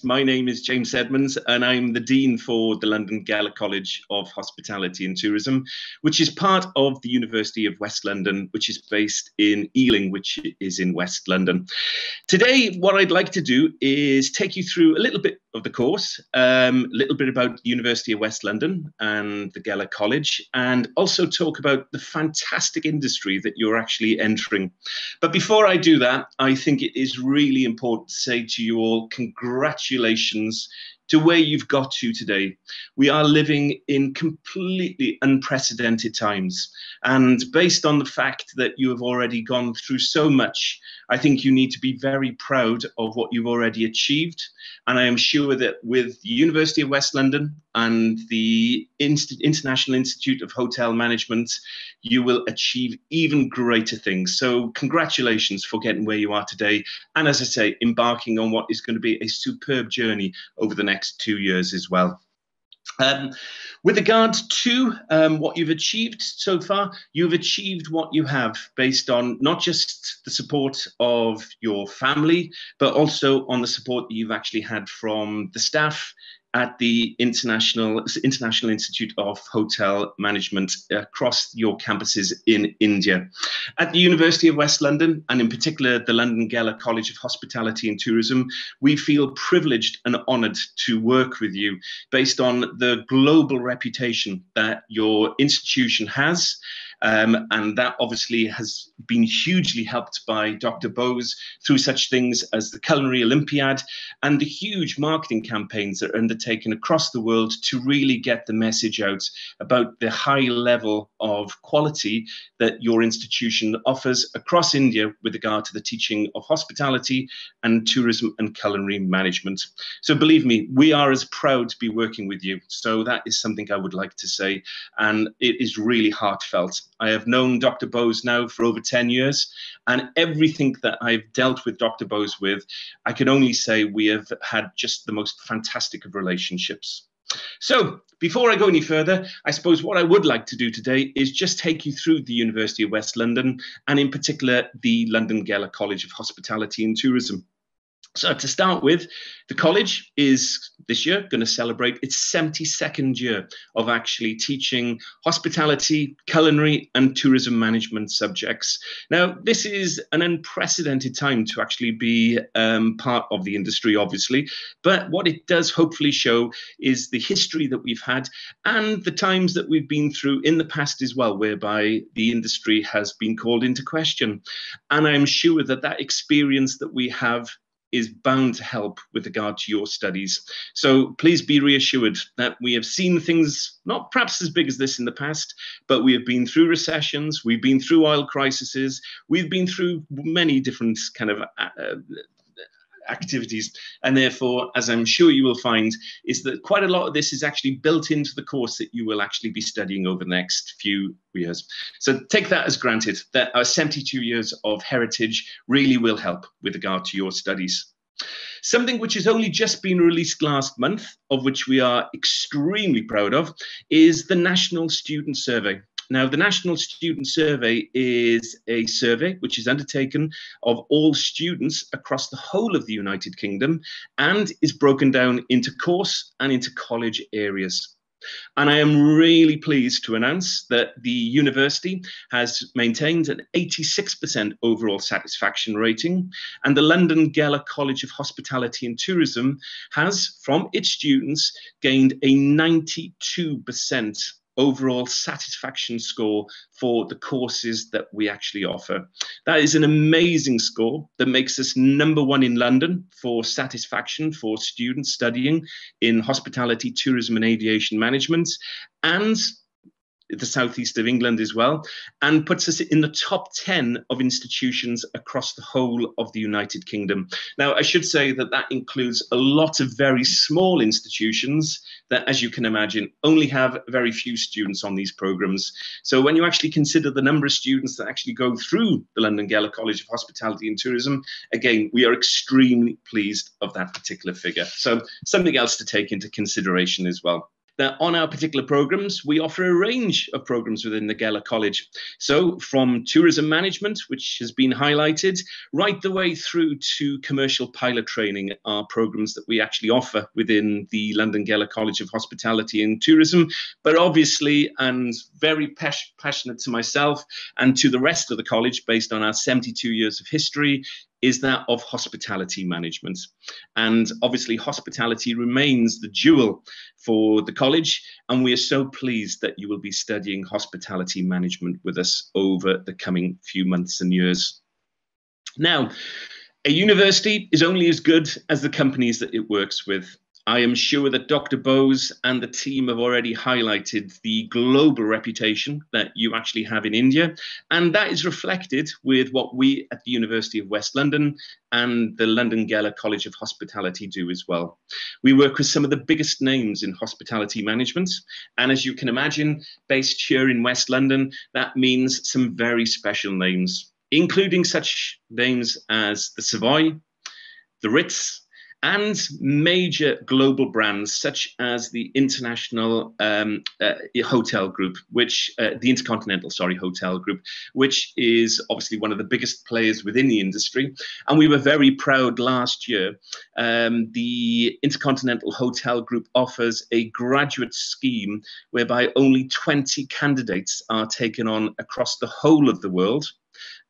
My name is James Edmunds, and I'm the Dean for the London Gala College of Hospitality and Tourism, which is part of the University of West London, which is based in Ealing, which is in West London. Today, what I'd like to do is take you through a little bit of the course, a little bit about the University of West London and the Gala College, and also talk about the fantastic industry that you're actually entering. But before I do that, I think it is really important to say to you all, congratulations to where you've got to today. We are living in completely unprecedented times. And based on the fact that you have already gone through so much, I think you need to be very proud of what you've already achieved. And I am sure that with the University of West London and the International Institute of Hotel Management, you will achieve even greater things. So congratulations for getting where you are today. And as I say, embarking on what is going to be a superb journey over the next 2 years as well. With regard to what you've achieved so far, you've achieved what you have based on not just the support of your family, but also on the support that you've actually had from the staff at the International Institute of Hotel Management across your campuses in India. At the University of West London, and in particular the London Gala College of Hospitality and Tourism, we feel privileged and honoured to work with you based on the global reputation that your institution has. And that obviously has been hugely helped by Dr. Bose through such things as the Culinary Olympiad and the huge marketing campaigns that are undertaken across the world to really get the message out about the high level of quality that your institution offers across India with regard to the teaching of hospitality and tourism and culinary management. So believe me, we are as proud to be working with you. So that is something I would like to say, and it is really heartfelt. I have known Dr. Bose now for over 10 years, and everything that I've dealt with Dr. Bose with, I can only say we have had just the most fantastic of relationships. So before I go any further, I suppose what I would like to do today is just take you through the University of West London, and in particular, the London Gala College of Hospitality and Tourism. So to start with, the college is this year going to celebrate its 72nd year of actually teaching hospitality, culinary and tourism management subjects. Now, this is an unprecedented time to actually be part of the industry, obviously, but what it does hopefully show is the history that we've had and the times that we've been through in the past as well, whereby the industry has been called into question. And I'm sure that that experience that we have is bound to help with regard to your studies. So please be reassured that we have seen things not perhaps as big as this in the past, but we have been through recessions, we've been through oil crises, we've been through many different kind of activities, and therefore, as I'm sure you will find, is that quite a lot of this is actually built into the course that you will actually be studying over the next few years. So take that as granted that our 72 years of heritage really will help with regard to your studies. Something which has only just been released last month, of which we are extremely proud of, is the National Student Survey. Now, the National Student Survey is a survey which is undertaken of all students across the whole of the United Kingdom and is broken down into course and into college areas. And I am really pleased to announce that the university has maintained an 86% overall satisfaction rating, and the London Gala College of Hospitality and Tourism has, from its students, gained a 92% overall satisfaction score for the courses that we actually offer. That is an amazing score that makes us #1 in London for satisfaction for students studying in hospitality, tourism and aviation management, and the southeast of England as well, and puts us in the top 10 of institutions across the whole of the United Kingdom. Now, I should say that that includes a lot of very small institutions that, as you can imagine, only have very few students on these programs. So when you actually consider the number of students that actually go through the London Gala College of Hospitality and Tourism, again, we are extremely pleased of that particular figure. So something else to take into consideration as well. that on our particular programs, we offer a range of programs within the Gala College. So from tourism management, which has been highlighted, right the way through to commercial pilot training are programs that we actually offer within the London Gala College of Hospitality and Tourism. But obviously, and very passionate to myself and to the rest of the college, based on our 72 years of history, is that of hospitality management. And obviously hospitality remains the jewel for the college, and we are so pleased that you will be studying hospitality management with us over the coming few months and years. Now, a university is only as good as the companies that it works with. I am sure that Dr. Bose and the team have already highlighted the global reputation that you actually have in India, and that is reflected with what we at the University of West London and the London Gala College of Hospitality do as well. We work with some of the biggest names in hospitality management, and as you can imagine, based here in West London, that means some very special names, including such names as the Savoy, the Ritz, and major global brands such as the International Hotel Group, which the Intercontinental, Hotel Group, which is obviously one of the biggest players within the industry. And we were very proud last year. The Intercontinental Hotel Group offers a graduate scheme whereby only 20 candidates are taken on across the whole of the world.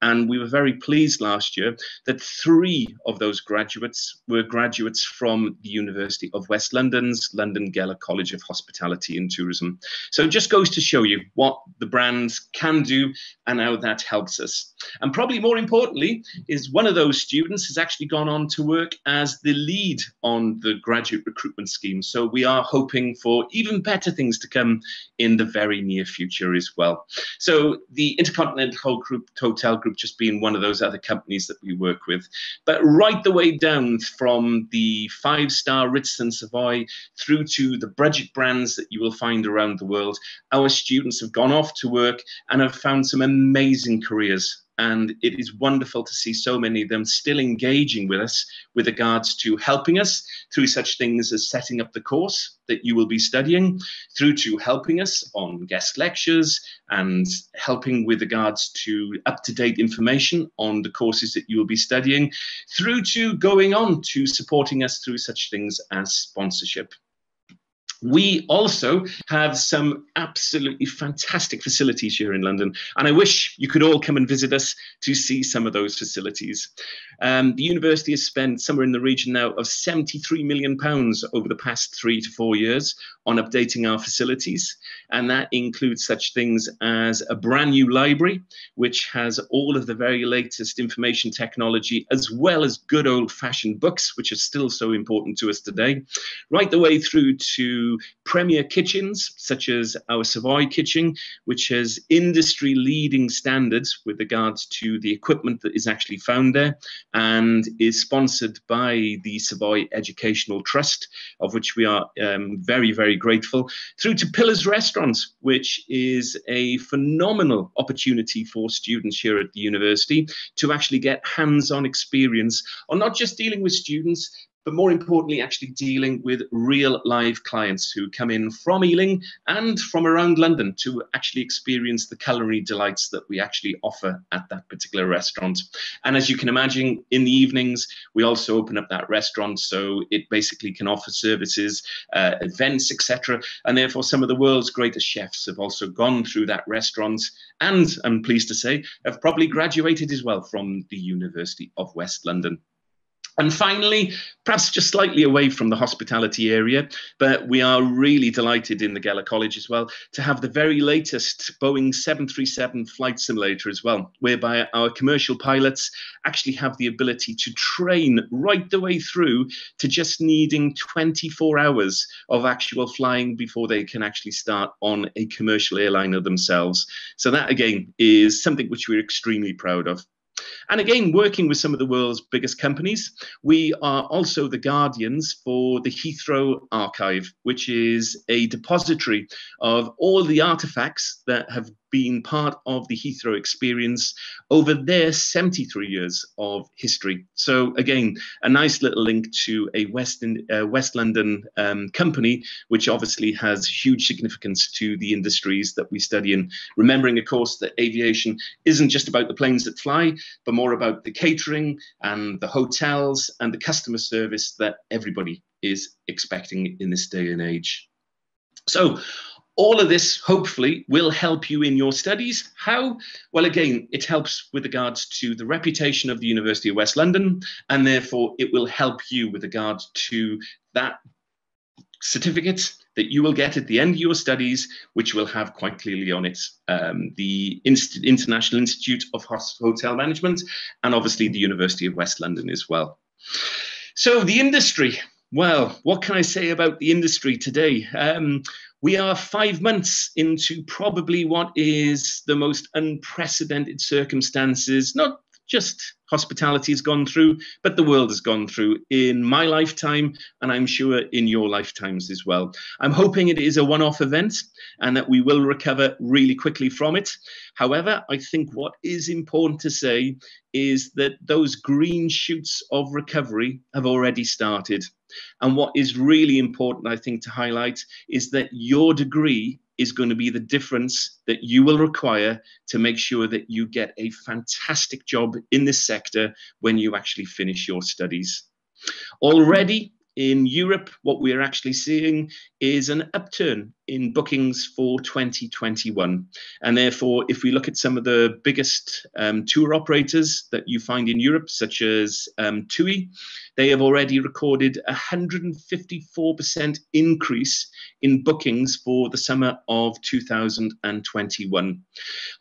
And we were very pleased last year that 3 of those graduates were graduates from the University of West London's London Gala College of Hospitality and Tourism. So it just goes to show you what the brands can do and how that helps us. And probably more importantly is one of those students has actually gone on to work as the lead on the graduate recruitment scheme. So we are hoping for even better things to come in the very near future as well. So the Intercontinental Hotel Group just being one of those other companies that we work with, but right the way down from the 5-star Ritz and Savoy through to the budget brands that you will find around the world, our students have gone off to work and have found some amazing careers. And it is wonderful to see so many of them still engaging with us with regards to helping us through such things as setting up the course that you will be studying, through to helping us on guest lectures and helping with regards to up-to-date information on the courses that you will be studying, through to going on to supporting us through such things as sponsorship. We also have some absolutely fantastic facilities here in London, and I wish you could all come and visit us to see some of those facilities. The university has spent somewhere in the region now of £73 million over the past 3 to 4 years on updating our facilities, and that includes such things as a brand new library, which has all of the very latest information technology, as well as good old-fashioned books, which are still so important to us today, right the way through to premier kitchens, such as our Savoy kitchen, which has industry-leading standards with regards to the equipment that is actually found there, and is sponsored by the Savoy Educational Trust, of which we are very, very grateful, through to Pillars Restaurants, which is a phenomenal opportunity for students here at the university to actually get hands-on experience on not just dealing with students, but more importantly, actually dealing with real live clients who come in from Ealing and from around London to actually experience the culinary delights that we actually offer at that particular restaurant. And as you can imagine, in the evenings, we also open up that restaurant so it basically can offer services, events, etc. And therefore, some of the world's greatest chefs have also gone through that restaurant and, I'm pleased to say, have probably graduated as well from the University of West London. And finally, perhaps just slightly away from the hospitality area, but we are really delighted in the Gala College as well to have the very latest Boeing 737 flight simulator as well, whereby our commercial pilots actually have the ability to train right the way through to just needing 24 hours of actual flying before they can actually start on a commercial airliner themselves. So that, again, is something which we're extremely proud of. And again, working with some of the world's biggest companies, we are also the guardians for the Heathrow Archive, which is a depository of all the artifacts that have been part of the Heathrow experience over their 73 years of history. So again, a nice little link to a West London company, which obviously has huge significance to the industries that we study in. Remembering, of course, that aviation isn't just about the planes that fly, but more about the catering and the hotels and the customer service that everybody is expecting in this day and age. So all of this, hopefully, will help you in your studies. How? Well, again, it helps with regards to the reputation of the University of West London, and therefore it will help you with regards to that certificate that you will get at the end of your studies, which will have quite clearly on it the International Institute of Hotel Management, and obviously the University of West London as well. So the industry. Well, what can I say about the industry today? We are 5 months into probably what is the most unprecedented circumstances, not just hospitality has gone through, but the world has gone through in my lifetime, and I'm sure in your lifetimes as well. I'm hoping it is a one-off event and that we will recover really quickly from it. However, I think what is important to say is that those green shoots of recovery have already started. And what is really important, I think, to highlight is that your degree is going to be the difference that you will require to make sure that you get a fantastic job in this sector when you actually finish your studies. Already in Europe, what we're actually seeing is an upturn in bookings for 2021. And therefore, if we look at some of the biggest tour operators that you find in Europe, such as TUI, they have already recorded a 154% increase in bookings for the summer of 2021.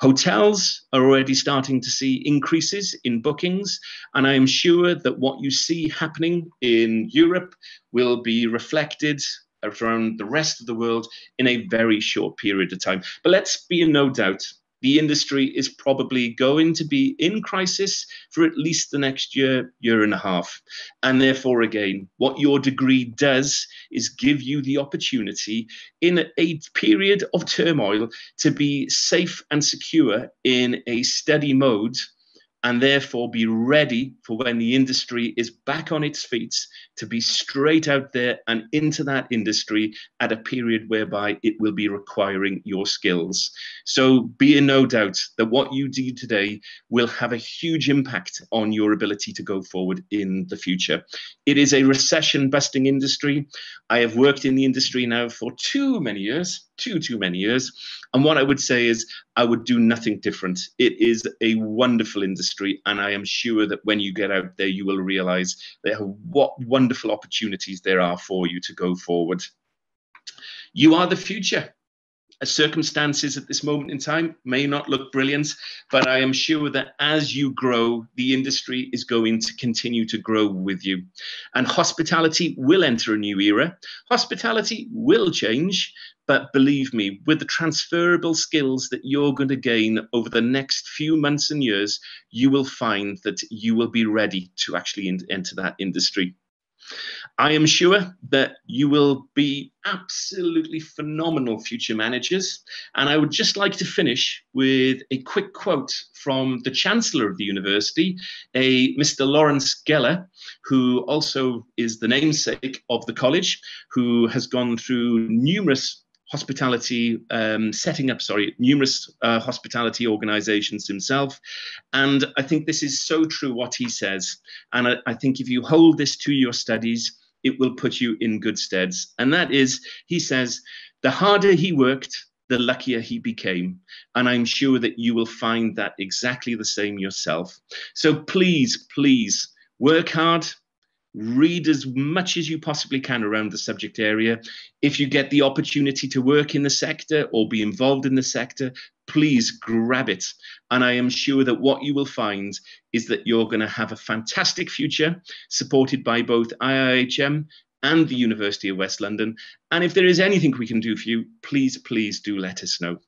Hotels are already starting to see increases in bookings, and I am sure that what you see happening in Europe will be reflected around the rest of the world in a very short period of time. But let's be in no doubt, the industry is probably going to be in crisis for at least the next year, year and a half. And therefore, again, what your degree does is give you the opportunity in a period of turmoil to be safe and secure in a steady mode, and therefore be ready for when the industry is back on its feet to be straight out there and into that industry at a period whereby it will be requiring your skills. So be in no doubt that what you do today will have a huge impact on your ability to go forward in the future. It is a recession-busting industry. I have worked in the industry now for too many years. And what I would say is I would do nothing different. It is a wonderful industry, and I am sure that when you get out there, you will realize what wonderful opportunities there are for you to go forward. You are the future. Circumstances at this moment in time may not look brilliant, but I am sure that as you grow, the industry is going to continue to grow with you. And hospitality will enter a new era. Hospitality will change, but believe me, with the transferable skills that you're going to gain over the next few months and years, you will find that you will be ready to actually enter that industry. I am sure that you will be absolutely phenomenal future managers. And I would just like to finish with a quick quote from the Chancellor of the university, a Mr. Lawrence Geller, who also is the namesake of the college, who has gone through numerous hospitality, numerous hospitality organizations himself. And I think this is so true what he says. And I think if you hold this to your studies, it will put you in good steads. And that is, he says, the harder he worked, the luckier he became. And I'm sure that you will find that exactly the same yourself. So please, please work hard. Read as much as you possibly can around the subject area. If you get the opportunity to work in the sector or be involved in the sector, please grab it. And I am sure that what you will find is that you're going to have a fantastic future, supported by both IIHM and the University of West London. And if there is anything we can do for you, please, please do let us know.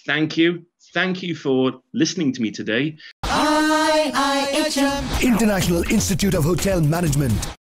Thank you. Thank you for listening to me today. IIHM, International Institute of Hotel Management.